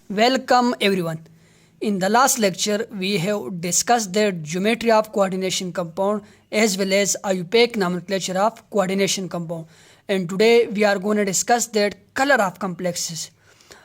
Welcome everyone. In the last lecture, we have discussed the geometry of coordination compound as well as IUPAC nomenclature of coordination compound. And today we are going to discuss that color of complexes.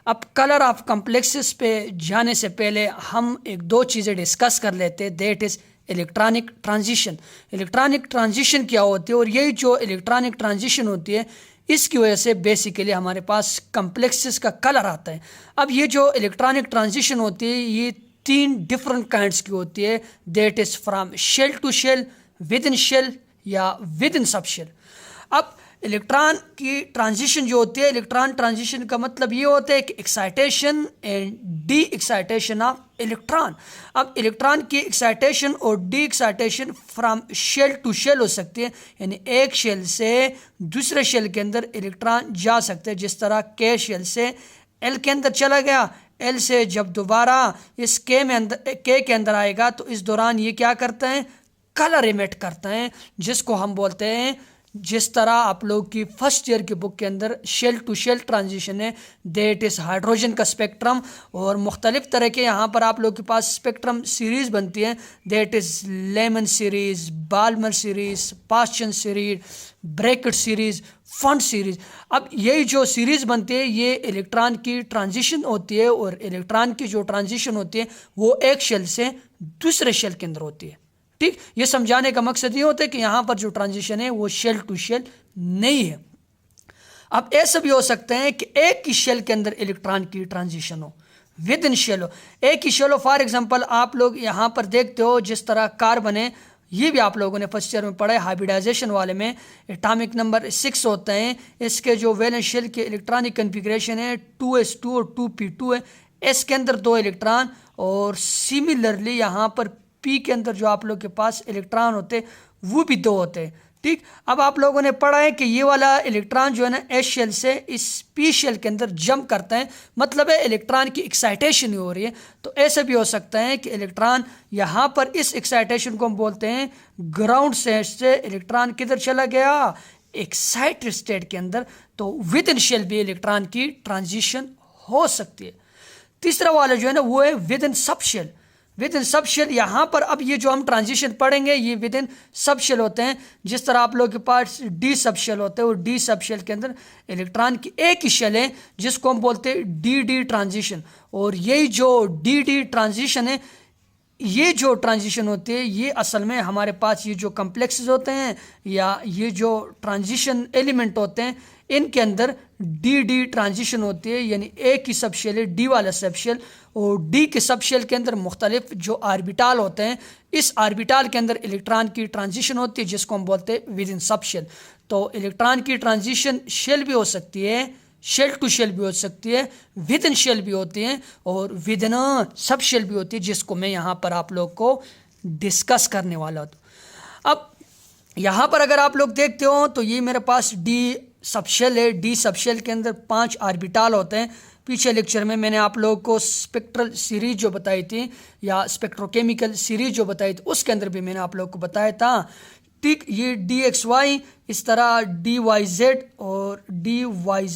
अब colour of complexes पे जाने से पहले हम एक दो चीज़ें discuss कर लेते हैं, that is electronic transition. Electronic transition क्या होती है और यही जो इलेक्ट्रॉनिक ट्रांजिशन होती है इसकी वजह से बेसिकली हमारे पास कम्प्लेक्सेस का कलर आता है। अब ये जो इलेक्ट्रॉनिक ट्रांजिशन होती है ये तीन डिफरेंट काइंड्स की होती है, that is from shell to shell, within shell या विद इन सब शेल। अब इलेक्ट्रॉन की ट्रांजिशन जो होती है, इलेक्ट्रॉन ट्रांजिशन का मतलब ये होता है कि excitation and de excitation of electron. अब इलेक्ट्रॉन की एक्साइटेशन और de excitation from shell to shell हो सकती है, यानी एक शेल से दूसरे शेल के अंदर इलेक्ट्रॉन जा सकते हैं। जिस तरह के शेल से एल के अंदर चला गया, एल से जब दोबारा इस के अंदर आएगा तो इस दौरान ये क्या करते हैं, कलर इमिट करते हैं, जिसको हम बोलते हैं, जिस तरह आप लोग की फर्स्ट ईयर की बुक के अंदर शेल टू शेल ट्रांजिशन है, दैट इज़ हाइड्रोजन का स्पेक्ट्रम। और मुख्तलिफ तरह के यहाँ पर आप लोग के पास स्पेक्ट्रम सीरीज़ बनती है, that is Lyman series, Balmer series, Paschen series, Brackett series, Pfund series. अब यही जो सीरीज़ बनती है ये इलेक्ट्रॉन की ट्रांजिशन होती है, और इलेक्ट्रॉन की जो ट्रांजिशन होती है वो एक शेल से दूसरे शेल के अंदर होती है। ठीक, ये समझाने का मकसद ये होता है कि यहाँ पर जो ट्रांजिशन है वो शेल टू शेल नहीं है। अब ऐसा भी हो सकता है कि एक ही शेल के अंदर इलेक्ट्रॉन की ट्रांजिशन हो, विद इन शेल हो, एक ही शेल हो। फॉर एग्जांपल आप लोग यहाँ पर देखते हो जिस तरह कार्बन है, ये भी आप लोगों ने फर्स्ट ईयर में पढ़ा है हाइब्रिडाइजेशन वाले में, एटॉमिक नंबर 6 होते हैं। इसके जो वैलेंस शेल के इलेक्ट्रॉनिक कन्फिग्रेशन है 2s2 और 2p2 है, एस के अंदर 2 इलेक्ट्रॉन, और सिमिलरली यहाँ पर पी के अंदर जो आप लोग के पास इलेक्ट्रॉन होते वो भी 2 होते हैं। ठीक, अब आप लोगों ने पढ़ा है कि ये वाला इलेक्ट्रॉन जो है ना एस शेल से इस पी शेल के अंदर जंप करता है, मतलब है इलेक्ट्रॉन की एक्साइटेशन हो रही है। तो ऐसा भी हो सकता है कि इलेक्ट्रॉन यहाँ पर इस एक्साइटेशन को हम बोलते हैं ग्राउंड से इलेक्ट्रॉन किधर चला गया, एक्साइटेड स्टेट के अंदर, तो विद इन शेल भी इलेक्ट्रॉन की ट्रांजिशन हो सकती है। तीसरा वाला जो है ना वो है विद इन सब शेल। विद इन सब शेल यहाँ पर अब ये जो हम ट्रांजिशन पढ़ेंगे ये विद इन सब शेल होते हैं। जिस तरह आप लोग के पास डी सब शेल होते हैं, और डी सब शेल के अंदर इलेक्ट्रॉन की एक ही शेल है जिसको हम बोलते हैं डी डी ट्रांजिशन। और यही जो डी डी ट्रांजिशन है, ये जो ट्रांजिशन होती है ये असल में हमारे पास ये जो कम्प्लेक्सेस होते हैं या ये जो ट्रांजिशन एलिमेंट होते हैं इनके अंदर डी डी ट्रांजिशन होती है, यानी एक ही सब शेल है डी वाला सब शेल, और डी के सब शेल के अंदर मुख्तलिफ जो आर्बिटाल होते हैं, इस आर्बिटाल के अंदर इलेक्ट्रॉन की ट्रांजिशन होती है जिसको हम बोलते हैं विद इन सब शेल। तो इलेक्ट्रॉन की ट्रांजिशन शेल भी हो सकती है, शेल टू शेल भी हो सकती है, विद इन शेल भी होती है, और विद इन सब शेल भी होती है, जिसको मैं यहाँ पर आप लोग को डिस्कस करने वाला हूँ। अब यहाँ पर अगर आप लोग देखते हो तो ये मेरे पास डी सब शेल है, डी सब शेल के अंदर 5 आर्बिटाल होते हैं। पीछे लेक्चर में मैंने आप लोगों को स्पेक्ट्रल सीरीज जो बताई थी या स्पेक्ट्रोकेमिकल सीरीज जो बताई थी उसके अंदर भी मैंने आप लोगों को बताया था। ठीक, ये डी एक्स वाई, इस तरह डी वाई जेड और डी वाई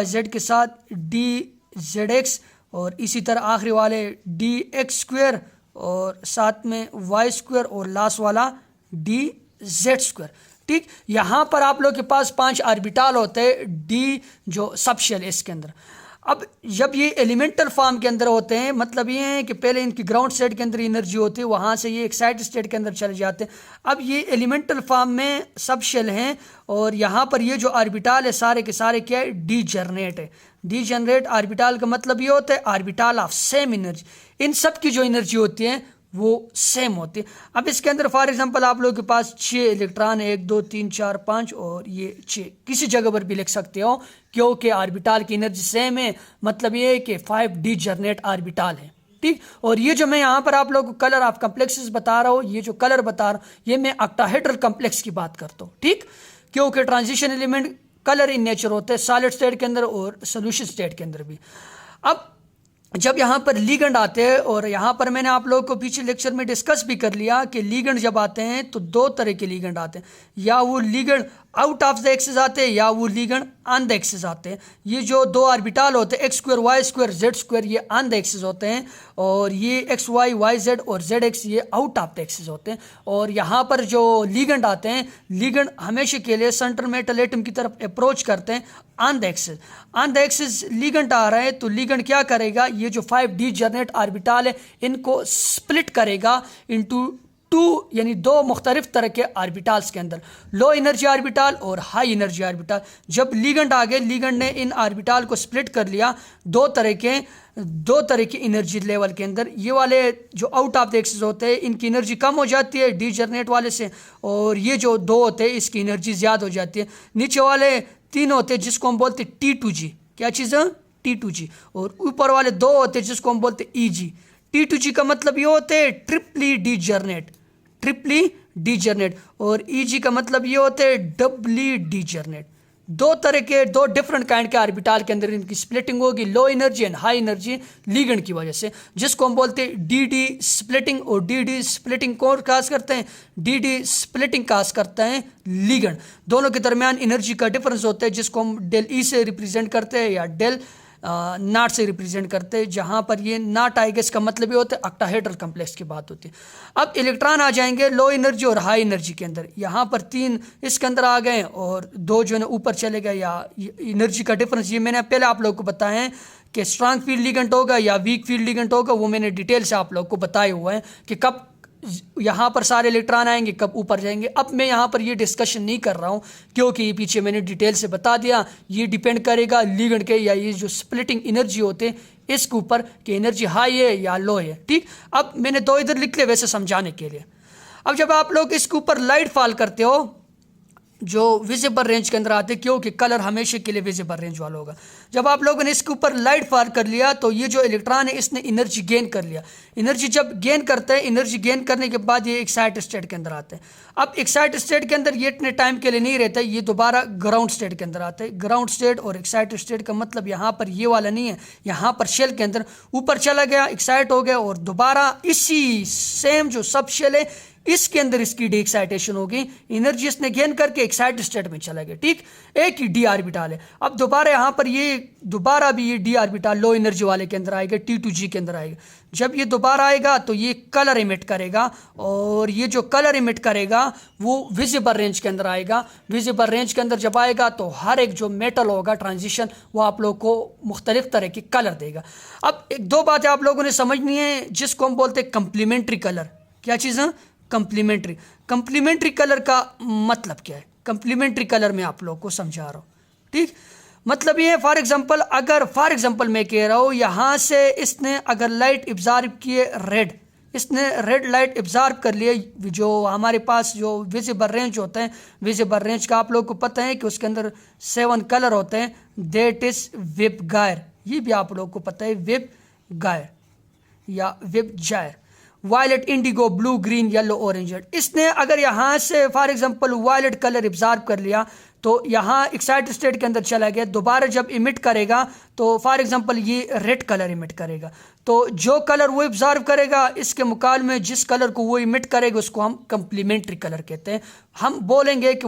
जेड के साथ डी जेड एक्स, और इसी तरह आखिरी वाले डी एक्स स्क्वायर और साथ में वाई स्क्वायर, और लास्ट वाला डी जेड स्क्वायर। ठीक, यहाँ पर आप लोग के पास 5 आर्बिटाल होते हैं डी जो सब शेल है इसके अंदर। अब जब ये एलिमेंटल फॉर्म के अंदर होते हैं, मतलब ये है कि पहले इनकी ग्राउंड स्टेट के अंदर एनर्जी होती है, वहाँ से ये एक्साइटेड स्टेट के अंदर चले जाते हैं। अब ये एलिमेंटल फॉर्म में सब शेल हैं, और यहाँ पर ये जो आर्बिटाल है सारे के सारे क्या है, डी जनरेट है। डी जनरेट आर्बिटाल का मतलब ये होता है आर्बिटाल ऑफ सेम एनर्जी, इन सब की जो एनर्जी होती है वो सेम होती है। अब इसके अंदर फॉर एग्जांपल आप लोगों के पास 6 इलेक्ट्रॉन है, 1 2 3 4 5, और ये 6 किसी जगह पर भी लिख सकते हो क्योंकि आर्बिटाल की एनर्जी सेम है, मतलब ये है कि 5 डी जनरेट आर्बिटाल है। ठीक, और ये जो मैं यहाँ पर आप लोगों को कलर ऑफ कम्प्लेक्सेस बता रहा हूँ, ये जो कलर बता रहा हूँ ये मैं ऑक्टाहेड्रल कम्प्लेक्स की बात करता हूँ। ठीक, क्योंकि transition element colour in nature होते हैं सॉलिड स्टेट के अंदर और सोल्यूशन स्टेट के अंदर भी। अब जब यहाँ पर लीगेंड आते हैं, और यहाँ पर मैंने आप लोगों को पीछे लेक्चर में डिस्कस भी कर लिया कि लीगेंड जब आते हैं तो 2 तरह के लीगेंड आते हैं, या वो ligand out of the axis आते हैं या वो लिगेंड ऑन द एक्सिस आते हैं। ये जो दो ऑर्बिटल होते हैं x square y square z square ये ऑन द एक्सिस होते हैं और ये x y y z और z x ये आउट ऑफ द एक्सिस होते हैं। और यहाँ पर जो लिगेंड आते हैं, लिगेंड हमेशा के लिए सेंट्रल मेटल एटम की तरफ अप्रोच करते हैं on the axis. On the axis legend आ रहा है तो लिगेंड क्या करेगा, ये जो 5 डीजनरेट ऑर्बिटल है इनको स्प्लिट करेगा इनटू 2 यानी दो मुख्तलिफ तरह के ऑर्बिटल्स के अंदर, लो एनर्जी ऑर्बिटल और हाई एनर्जी ऑर्बिटल। जब लिगेंड आ गए, लिगेंड ने इन ऑर्बिटल को स्प्लिट कर लिया दो तरह के एनर्जी लेवल के अंदर। ये वाले जो आउट ऑफ द एक्सिस होते हैं इनकी एनर्जी कम हो जाती है डीजनरेट वाले से, और ये जो दो होते हैं इसकी एनर्जी ज़्यादा हो जाती है। नीचे वाले 3 होते हैं जिसको हम बोलते हैं T2G, क्या चीज़ है T2G, और ऊपर वाले 2 होते हैं जिसको हम बोलते हैं EG। T2G का मतलब ये होते हैं ट्रिपली डीजनरेट, और EG का मतलब ये होते हैं डबली डीजनरेट। दो तरह के, दो डिफरेंट काइंड के ऑर्बिटल के अंदर इनकी स्प्लिटिंग होगी, low energy and high energy ligand की वजह से, जिसको हम बोलते हैं DD स्प्लिटिंग। और DD स्प्लिटिंग कौन काज करते हैं, DD स्प्लिटिंग काज करता है लिगेंड। दोनों के दरमियान एनर्जी का डिफरेंस होता है जिसको हम डेल E से रिप्रेजेंट करते हैं या डेल नॉट से रिप्रेजेंट करते हैं, जहाँ पर ये नॉट आएगा इसका मतलब ये होता है ऑक्टाहेड्रल कॉम्प्लेक्स की बात होती है। अब इलेक्ट्रॉन आ जाएंगे लो एनर्जी और हाई एनर्जी के अंदर। यहाँ पर 3 इसके अंदर आ गए और 2 जो है ऊपर चले गए, या एनर्जी का डिफरेंस ये मैंने पहले आप लोगों को बताया है कि स्ट्रांग फील्ड लिगेंड होगा या वीक फील्ड लिगेंड होगा, वो मैंने डिटेल से आप लोगों को बताया हुआ है कि कब यहाँ पर सारे इलेक्ट्रॉन आएंगे कब ऊपर जाएंगे। अब मैं यहाँ पर ये डिस्कशन नहीं कर रहा हूँ क्योंकि ये पीछे मैंने डिटेल से बता दिया। ये डिपेंड करेगा लिगेंड के या ये जो स्प्लिटिंग एनर्जी होते हैं इसके ऊपर कि एनर्जी हाई है या लो है। ठीक, अब मैंने 2 इधर लिख लिया वैसे समझाने के लिए। अब जब आप लोग इसके ऊपर लाइट फॉल करते हो जो विजिबल रेंज के अंदर आते हैं, क्योंकि कलर हमेशा के लिए विजिबल रेंज वाला होगा। जब आप लोगों ने इसके ऊपर लाइट फार कर लिया तो ये जो इलेक्ट्रॉन है इसने एनर्जी गेन कर लिया। एनर्जी जब गेन करते हैं, एनर्जी गेन करने के बाद ये एक्साइट स्टेट के अंदर आते हैं। अब एक्साइट स्टेट के अंदर ये इतने टाइम के लिए नहीं रहता, ये दोबारा ग्राउंड स्टेट के अंदर आते हैं। ग्राउंड स्टेट और एक्साइट स्टेट का मतलब यहाँ पर ये वाला नहीं है, यहाँ पर शेल के अंदर ऊपर चला गया, एक्साइट हो गया और दोबारा इसी सेम जो सब शेल है इसके अंदर इसकी डी एक्साइटेशन होगी, एनर्जी इसने गेन करके एक्साइट स्टेट में चला गया। ठीक, एक ही डी ऑर्बिटल है। अब दोबारा यहाँ पर ये दोबारा भी ये डी ऑर्बिटल लो एनर्जी वाले के अंदर आएगा, T2G के अंदर आएगा। जब ये दोबारा आएगा तो ये कलर इमिट करेगा, और ये जो कलर इमिट करेगा वो विजिबल रेंज के अंदर आएगा। विजिबल रेंज के अंदर जब आएगा तो हर एक जो मेटल होगा ट्रांजिशन वो आप लोग को मुख्तलिफ तरह की कलर देगा। अब 2 बातें आप लोगों ने समझनी है जिसको हम बोलते हैं कंप्लीमेंट्री कलर। क्या चीज़ है कंप्लीमेंट्री कलर का मतलब क्या है? कंप्लीमेंट्री कलर में आप लोगों को समझा रहा हूँ। ठीक, मतलब ये फॉर एग्जांपल मैं कह रहा हूँ यहाँ से इसने अगर लाइट एब्जॉर्ब किए रेड, इसने रेड लाइट एब्जॉर्ब कर लिए। जो हमारे पास जो विजिबल रेंज होता है, विजिबल रेंज का आप लोगों को पता है कि उसके अंदर 7 कलर होते हैं, दैट इज वेब गायर। ये भी आप लोगों को पता है, वेब गायर या VIBGYOR. Violet, indigo, blue, green, yellow, orange. इसने अगर यहाँ से for example violet colour absorb कर लिया तो यहाँ एक्साइट स्टेट के अंदर चला गया, दोबारा जब इमिट करेगा तो फॉर एग्जांपल ये रेड कलर इमिट करेगा। तो जो कलर वो एब्जॉर्ब करेगा इसके मुकाबले में जिस कलर को वो इमिट करेगा उसको हम कंप्लीमेंट्री कलर कहते हैं। हम बोलेंगे कि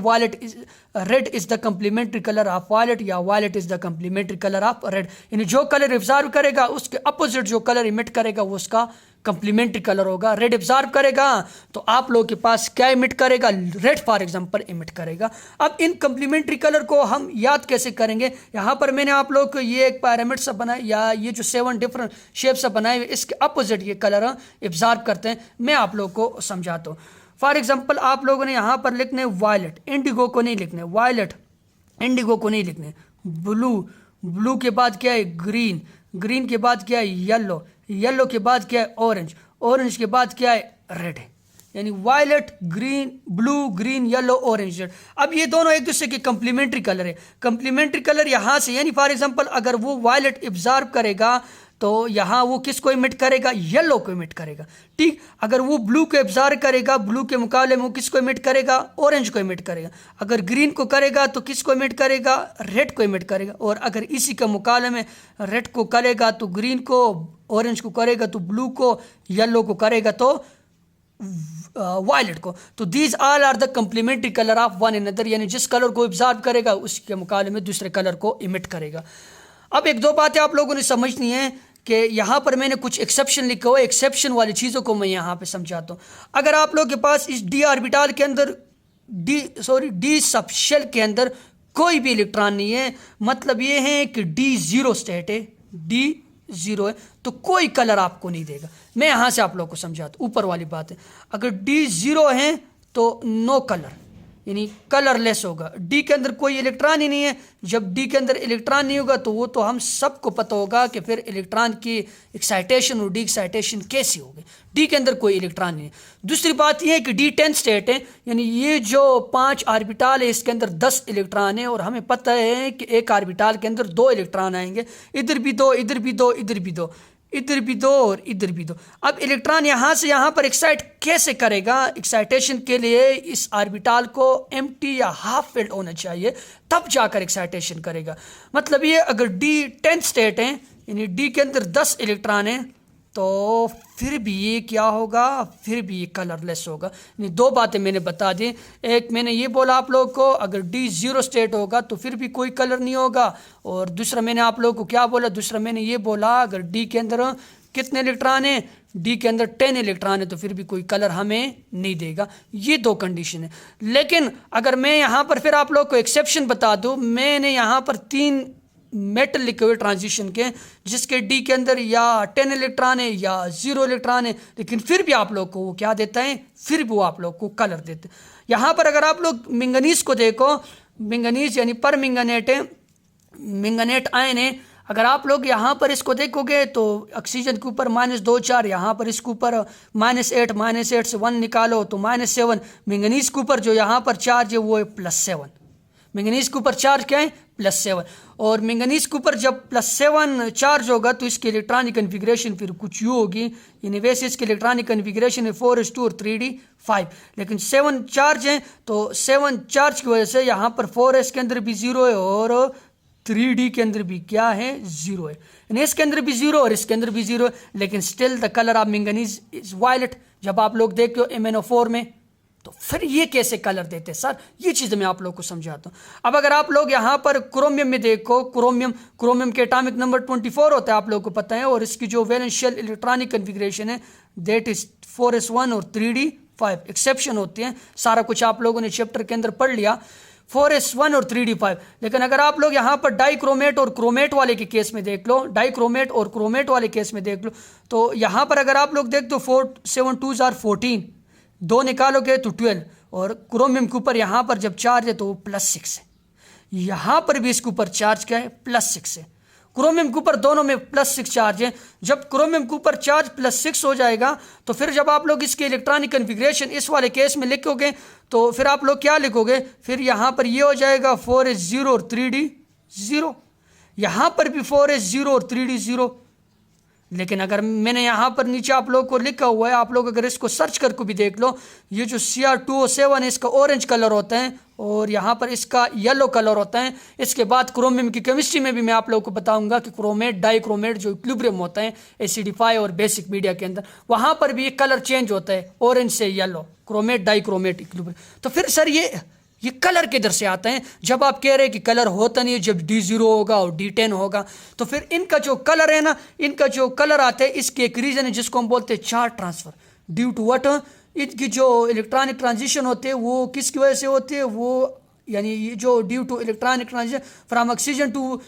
red is the complementary colour of violet या violet is the complementary colour of red. यानी जो कलर एब्जॉर्ब करेगा उसके अपोजिट जो कलर इमिट करेगा वो उसका कंप्लीमेंट्री कलर होगा। रेड एब्जॉर्ब करेगा तो आप लोगों के पास क्या इमिट करेगा? रेड फॉर एग्जांपल इमिट करेगा। अब इन कंप्लीमेंट्री कलर को हम याद कैसे करेंगे? यहाँ पर मैंने आप लोग को ये एक पिरामिड सा बनाया या ये जो 7 डिफरेंट शेप से बनाए हुए इसके अपोजिट ये कलर एब्जॉर्ब करते हैं। मैं आप लोग को समझाता हूँ। फॉर एग्जांपल आप लोगों ने यहाँ पर लिखने वायलेट, इंडिगो को नहीं लिखने, वायलेट इंडिगो को नहीं लिखने, ब्लू के बाद क्या है? ग्रीन के बाद क्या है? येलो के बाद क्या है? ऑरेंज के बाद क्या है? रेड है। यानी violet, blue, green, yellow, orange, red. अब ये दोनों एक दूसरे के कंप्लीमेंट्री कलर है। कंप्लीमेंट्री कलर यहाँ से, यानी फॉर एग्जांपल अगर वो वायलेट एब्जॉर्ब करेगा तो यहाँ वो किसको इमिट करेगा? येलो को इमिट करेगा। ठीक, अगर वो ब्लू को एब्जॉर्ब करेगा, ब्लू के मुकाबले में वो किसको इमिट करेगा? ऑरेंज को इमिट करेगा। अगर ग्रीन को करेगा तो किसको इमिट करेगा? रेड को इमिट करेगा। और अगर इसी के मुकाबले में रेड को करेगा तो ग्रीन को, ऑरेंज को करेगा तो ब्लू को, येलो को करेगा तो वायलेट को। तो these all are the complementary colour of one another, यानी जिस कलर को ऑब्जर्व करेगा उसके मुकाबले में दूसरे कलर को इमिट करेगा। अब एक दो बातें आप लोगों ने समझनी है कि यहाँ पर मैंने कुछ एक्सेप्शन लिखा हुआ है, एक्सेप्शन वाली चीज़ों को मैं यहाँ पे समझाता हूँ। अगर आप लोगों के पास इस डी ऑर्बिटल के अंदर डी सबशेल के अंदर कोई भी इलेक्ट्रॉन नहीं है, मतलब ये है कि डी जीरो स्टेट है, डी जीरो है, तो कोई कलर आपको नहीं देगा। मैं यहाँ से आप लोगों को समझाता हूँ, ऊपर वाली बात है। अगर डी जीरो है तो नो कलर, यानी कलरलेस होगा। डी के अंदर कोई इलेक्ट्रॉन ही नहीं है। जब डी के अंदर इलेक्ट्रॉन नहीं होगा तो वो तो हम सबको पता होगा कि फिर इलेक्ट्रॉन की एक्साइटेशन और डी एक्साइटेशन कैसी होगी। डी के अंदर कोई इलेक्ट्रॉन नहीं है। दूसरी बात यह है कि डी 10 स्टेट है, यानी ये जो 5 ऑर्बिटल है इसके अंदर 10 इलेक्ट्रॉन है, और हमें पता है कि एक ऑर्बिटल के अंदर 2 इलेक्ट्रॉन आएंगे, इधर भी 2, इधर भी 2, इधर भी 2, इधर भी 2 और इधर भी 2। अब इलेक्ट्रॉन यहाँ से यहाँ पर एक्साइट कैसे करेगा? एक्साइटेशन के लिए इस ऑर्बिटल को एम्प्टी या हाफ फिल्ड होना चाहिए, तब जाकर एक्साइटेशन करेगा। मतलब ये अगर डी 10 स्टेट है, यानी डी के अंदर 10 इलेक्ट्रॉन है, तो फिर भी ये क्या होगा? फिर भी ये कलरलेस होगा। यानी दो बातें मैंने बता दी। एक मैंने ये बोला आप लोग को, अगर डी जीरो स्टेट होगा तो फिर भी कोई कलर नहीं होगा, और दूसरा मैंने आप लोग को क्या बोला? दूसरा मैंने ये बोला अगर डी के अंदर कितने इलेक्ट्रॉन है? डी के अंदर 10 इलेक्ट्रॉन है, तो फिर भी कोई कलर हमें नहीं देगा। ये दो कंडीशन है। लेकिन अगर मैं यहाँ पर फिर आप लोग को एक्सेप्शन बता दूँ, मैंने यहाँ पर 3 मेटल लिखे हुए ट्रांजिशन के, जिसके डी के अंदर या 10 इलेक्ट्रॉन है या 0 इलेक्ट्रॉन है, लेकिन फिर भी आप लोग को वो क्या देता है? फिर भी वो आप लोग को कलर देते हैं। यहाँ पर अगर आप लोग मिंगनीज को देखो, मिंगनीज यानी पर मिंगनेट है, मिंगनेट आयन है। अगर आप लोग यहाँ पर इसको देखोगे तो ऑक्सीजन के ऊपर -2 4, यहाँ पर इसके ऊपर -8, -8 से 1 निकालो तो -7। मिंगनीज के ऊपर जो यहाँ पर चार्ज है वो है +7। मैंगनीज के ऊपर चार्ज क्या है? +7। और मैंगनीज के ऊपर जब +7 चार्ज होगा तो इसकी इलेक्ट्रॉनिक कन्फिग्रेशन फिर कुछ यूँ होगी। यानी वैसे इसकी इलेक्ट्रॉनिक कन्फिग्रेशन है 4s2 और 3d5, लेकिन 7 चार्ज है तो 7 चार्ज की वजह से यहाँ पर 4s के अंदर भी 0 है और 3d के अंदर भी क्या है? 0 है। यानी इसके अंदर भी 0 और इसके अंदर भी 0 है, लेकिन still the colour of manganese is violet. जब आप लोग देखते हो MnO4 में, तो फिर ये कैसे कलर देते हैं सर? ये चीज़ मैं आप लोग को समझाता हूँ। अब अगर आप लोग यहाँ पर क्रोमियम में देखो, क्रोमियम के एटॉमिक नंबर 24 होता है, आप लोग को पता है, और इसकी जो वैलेंस शेल इलेक्ट्रॉनिक कन्फिग्रेशन है दैट इज 4s1 और 3d5। एक्सेप्शन होते हैं, सारा कुछ आप लोगों ने चैप्टर के अंदर पढ़ लिया, 4s1 और 3d5। लेकिन अगर आप लोग यहाँ पर डाइक्रोमेट और क्रोमेट वाले के केस में देख लो, डाइक्रोमेट और क्रोमेट वाले केस में देख लो, तो यहाँ पर अगर आप लोग देख तो 4 7 2s are 14, 2 निकालोगे तो 12, और क्रोमियम के ऊपर यहाँ पर जब चार्ज है तो वो +6 है। यहाँ पर भी इसके ऊपर चार्ज क्या है? +6 है। क्रोमियम के ऊपर दोनों में +6 चार्ज है। जब क्रोमियम के ऊपर चार्ज +6 हो जाएगा तो फिर जब आप लोग इसके इलेक्ट्रॉनिक कन्फिग्रेशन इस वाले केस में लिखोगे तो फिर आप लोग क्या लिखोगे? फिर यहाँ पर ये हो जाएगा 4s0 और 3d0, यहाँ पर भी 4s0 और 3d0। लेकिन अगर मैंने यहाँ पर नीचे आप लोग को लिखा हुआ है, आप लोग अगर इसको सर्च करके भी देख लो, ये जो Cr2O7 है इसका ऑरेंज कलर होता है और यहाँ पर इसका येलो कलर होता है। इसके बाद क्रोमियम की केमिस्ट्री में भी मैं आप लोगों को बताऊंगा कि क्रोमेट डाइक्रोमेट जो इक्विलिब्रियम होता है एसिडिफाई और बेसिक मीडिया के अंदर, वहाँ पर भी कलर चेंज होता है ऑरेंज से येलो, क्रोमेट डाइक्रोमेट इक्विलिब्रियम। तो फिर सर ये कलर किधर से आता है? जब आप कह रहे हैं कि कलर होता नहीं है, जब D0 होगा और D10 होगा, तो फिर इनका जो कलर है ना, इनका जो कलर आता है इसके एक रीज़न है जिसको हम बोलते हैं charge transfer. Due to what? इनकी जो इलेक्ट्रॉनिक ट्रांजिशन होते हैं वो किसकी वजह से होती है? वो यानी ये जो due to electronic transition from oxygen to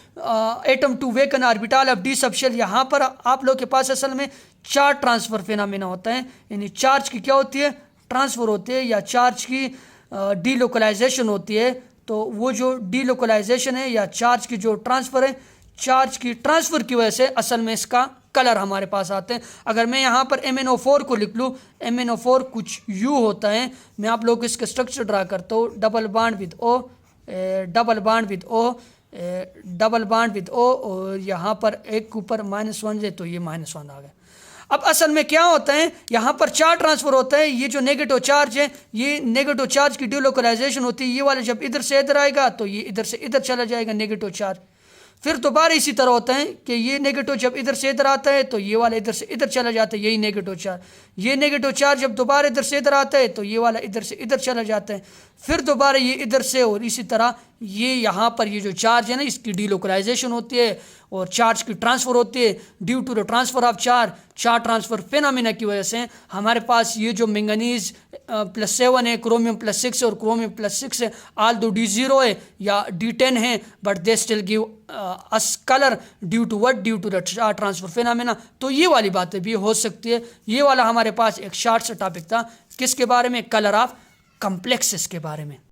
atom to vacant orbital of d subshell, यहाँ पर आप लोग के पास असल में चार्ज ट्रांसफ़र फिनोमेना होता है। यानी चार्ज की क्या होती है? ट्रांसफ़र होती है, या चार्ज की डीलोकलाइजेशन होती है। तो वो जो डीलोकलाइजेशन है या चार्ज की जो ट्रांसफ़र है, चार्ज की ट्रांसफ़र की वजह से असल में इसका कलर हमारे पास आते हैं। अगर मैं यहाँ पर MnO4 को लिख लूँ, MnO4 कुछ यू होता है। मैं आप लोग को इसका स्ट्रक्चर ड्रा करता हूँ, double bond with O, double bond with O, double bond with O, और यहाँ पर एक के ऊपर -1 है तो ये -1 आ गया। अब असल में क्या होता है? यहाँ पर चार्ज ट्रांसफर होता है। ये जो नेगेटिव चार्ज है, ये नेगेटिव चार्ज की डीलोकलाइजेशन होती है। ये वाला जब इधर से इधर आएगा तो ये इधर से इधर चला जाएगा नेगेटिव चार्ज। फिर दोबारा इसी तरह होता है कि ये नेगेटिव जब इधर से इधर आता है तो ये वाला इधर से इधर चला जाता है, यही नेगेटिव चार्ज। ये नेगेटिव चार्ज जब दोबारा इधर से इधर आता है तो ये वाला इधर से इधर चला जाता है, फिर दोबारा ये इधर से, और इसी तरह ये यहाँ पर ये जो चार्ज है ना इसकी डीलोकलाइजेशन होती है और चार्ज की ट्रांसफ़र होती है। Due to the transfer of charge transfer phenomena की वजह से हमारे पास ये जो मैंगनीज +7 है, क्रोमियम +6 और क्रोमियम +6 है, आल दो D0 है या D10 है, but they still give us colour due to what, due to the charge transfer phenomena. तो ये वाली बातें भी हो सकती है। ये वाला हमारे पास एक शॉर्ट सा टॉपिक था किसके बारे में, कलर ऑफ कॉम्प्लेक्सेस के बारे में।